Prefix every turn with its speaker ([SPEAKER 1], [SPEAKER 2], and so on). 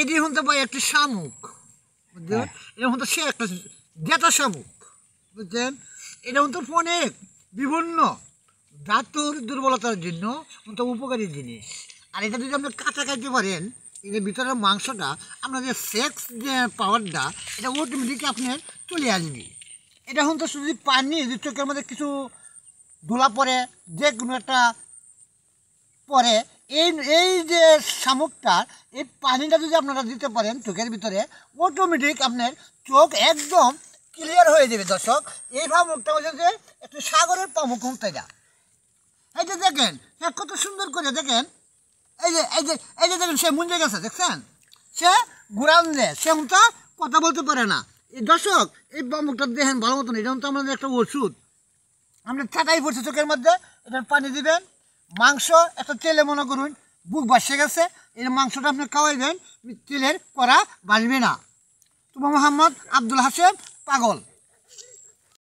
[SPEAKER 1] এটি হতে পারে একটি শামুক, বুঝলেন? এটা হতো সে একটা জেতা শামুক, বুঝলেন? এটা হতো অনেক বিভিন্ন ধাতুর দুর্বলতার জন্য হতো উপকারী জিনিস। আর এটা যদি আপনি কাঁচা খাইতে পারেন, এই যে ভিতরের মাংসটা, আপনার যে সেক্স যে পাওয়ারটা, এটা অটোমেটিক আপনার চলে আসবে। এটা হতো যদি পানি যদি চোখের মধ্যে কিছু ধুলা পড়ে, যে কোনো একটা পরে, এই এই যে শামুকটা, এই পানিটা যদি আপনারা দিতে পারেন চোখের ভিতরে, অটোমেটিক আপনার চোখ একদম ক্লিয়ার হয়ে যাবে। দর্শক, এই শামুকটা হচ্ছে যে একটু সাগরের পামুক হতে যা। এই যে দেখেন কত সুন্দর করে দেখেন, এই যে এই যে এই যে দেখেন সে মুঞ্জে গেছে, দেখছেন? সে ঘুরান দেয়, সে তো কথা বলতে পারে না। এই দর্শক, এই পামুকটা দেখেন ভালো মতন, এটা তো আমাদের একটা ওষুধ। আপনার ছাটাই পড়ছে চোখের মধ্যে, এটার পানি দিবেন। মাংস একটা তেলে মনে করুন বুক বাসে গেছে, এই মাংসটা আপনি খাওয়াইবেন, তেলের কড়া বাসবে না। তোমার মোহাম্মদ আব্দুল হাসেম পাগল।